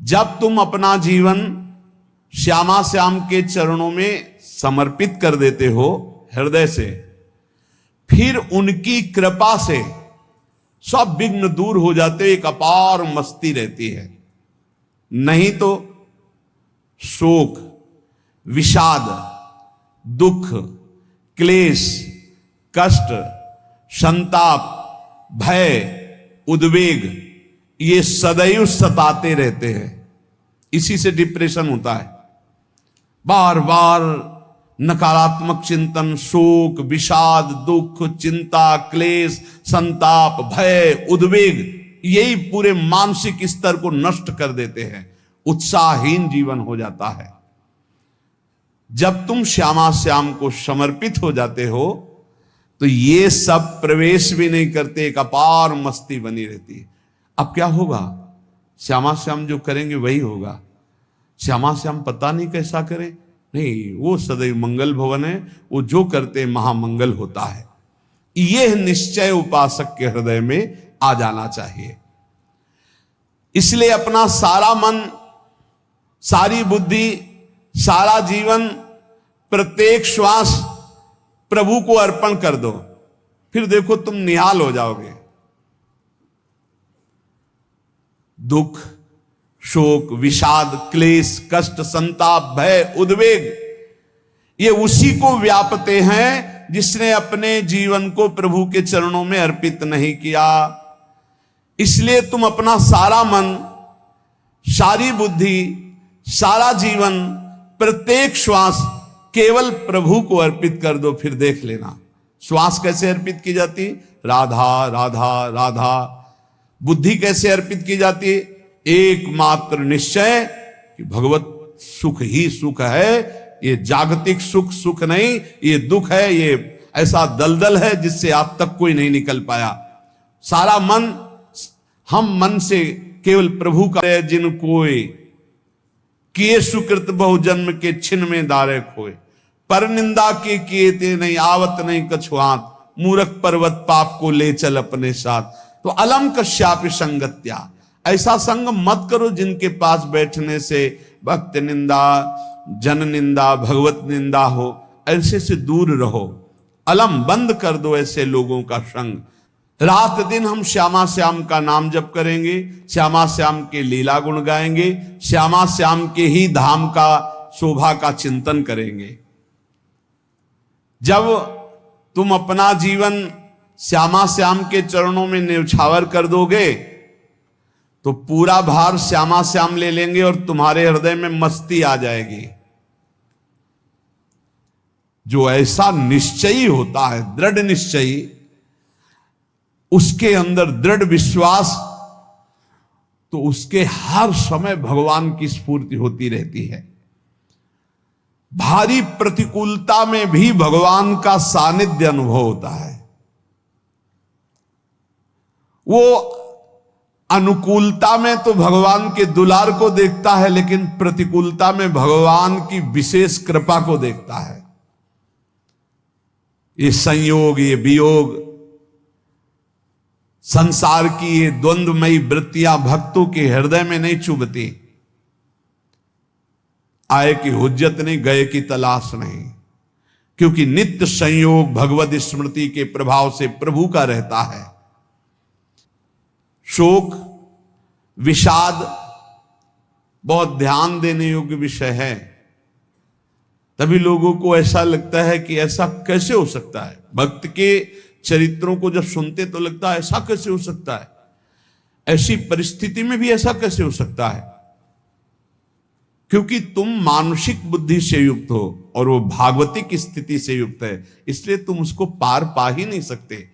जब तुम अपना जीवन श्यामा श्याम के चरणों में समर्पित कर देते हो हृदय से, फिर उनकी कृपा से सब विघ्न दूर हो जाते, एक अपार मस्ती रहती है। नहीं तो शोक, विषाद, दुख, क्लेश, कष्ट, संताप, भय, उद्वेग ये सदैव सताते रहते हैं। इसी से डिप्रेशन होता है। बार बार नकारात्मक चिंतन, शोक, विषाद, दुख, चिंता, क्लेश, संताप, भय, उद्वेग यही पूरे मानसिक स्तर को नष्ट कर देते हैं। उत्साहहीन जीवन हो जाता है। जब तुम श्यामा श्याम को समर्पित हो जाते हो तो ये सब प्रवेश भी नहीं करते, एक अपार मस्ती बनी रहती है। अब क्या होगा? श्यामा श्याम जो करेंगे वही होगा। श्यामा श्याम पता नहीं कैसा करे, नहीं, वो सदैव मंगल भवन है, वो जो करते महामंगल होता है। यह निश्चय उपासक के हृदय में आ जाना चाहिए। इसलिए अपना सारा मन, सारी बुद्धि, सारा जीवन, प्रत्येक श्वास प्रभु को अर्पण कर दो, फिर देखो तुम निहाल हो जाओगे। दुख, शोक, विषाद, क्लेश, कष्ट, संताप, भय, उद्वेग ये उसी को व्यापते हैं जिसने अपने जीवन को प्रभु के चरणों में अर्पित नहीं किया। इसलिए तुम अपना सारा मन, सारी बुद्धि, सारा जीवन, प्रत्येक श्वास केवल प्रभु को अर्पित कर दो, फिर देख लेना। श्वास कैसे अर्पित की जाती? राधा राधा राधा। बुद्धि कैसे अर्पित की जाती? एकमात्र निश्चय कि भगवत सुख ही सुख है, ये जागतिक सुख सुख नहीं, ये दुख है, ये ऐसा दलदल है जिससे आज तक कोई नहीं निकल पाया। सारा मन, हम मन से केवल प्रभु का जिन कोई किए सुकृत बहु जन्म के छिन में दारे खोए, पर निंदा के किए ते नहीं आवत नहीं कछुआत, मूर्ख पर्वत पाप को ले चल अपने साथ। तो अलम कश्यापि संगत्या, ऐसा संग मत करो जिनके पास बैठने से भक्त निंदा, जन निंदा, भगवत निंदा हो। ऐसे से दूर रहो, अलम बंद कर दो ऐसे लोगों का संग। रात दिन हम श्यामा श्याम का नाम जप करेंगे, श्यामा श्याम के लीला गुण गाएंगे, श्यामा श्याम के ही धाम का शोभा का चिंतन करेंगे। जब तुम अपना जीवन श्यामा श्याम के चरणों में न्यौछावर कर दोगे तो पूरा भार श्यामा श्याम ले लेंगे और तुम्हारे हृदय में मस्ती आ जाएगी। जो ऐसा निश्चयी होता है, दृढ़ निश्चयी, उसके अंदर दृढ़ विश्वास, तो उसके हर समय भगवान की स्फूर्ति होती रहती है। भारी प्रतिकूलता में भी भगवान का सानिध्य अनुभव होता है। वो अनुकूलता में तो भगवान के दुलार को देखता है, लेकिन प्रतिकूलता में भगवान की विशेष कृपा को देखता है। ये संयोग, ये वियोग, संसार की ये द्वंद्वमयी वृत्तियां भक्तों के हृदय में नहीं चुभती। आए की हुज्जत नहीं, गए की तलाश नहीं, क्योंकि नित्य संयोग भगवत स्मृति के प्रभाव से प्रभु का रहता है। शोक, विषाद बहुत ध्यान देने योग्य विषय है। तभी लोगों को ऐसा लगता है कि ऐसा कैसे हो सकता है। भक्त के चरित्रों को जब सुनते तो लगता है ऐसा कैसे हो सकता है, ऐसी परिस्थिति में भी ऐसा कैसे हो सकता है। क्योंकि तुम मानसिक बुद्धि से युक्त हो और वो भागवतिक स्थिति से युक्त है, इसलिए तुम उसको पार पा ही नहीं सकते।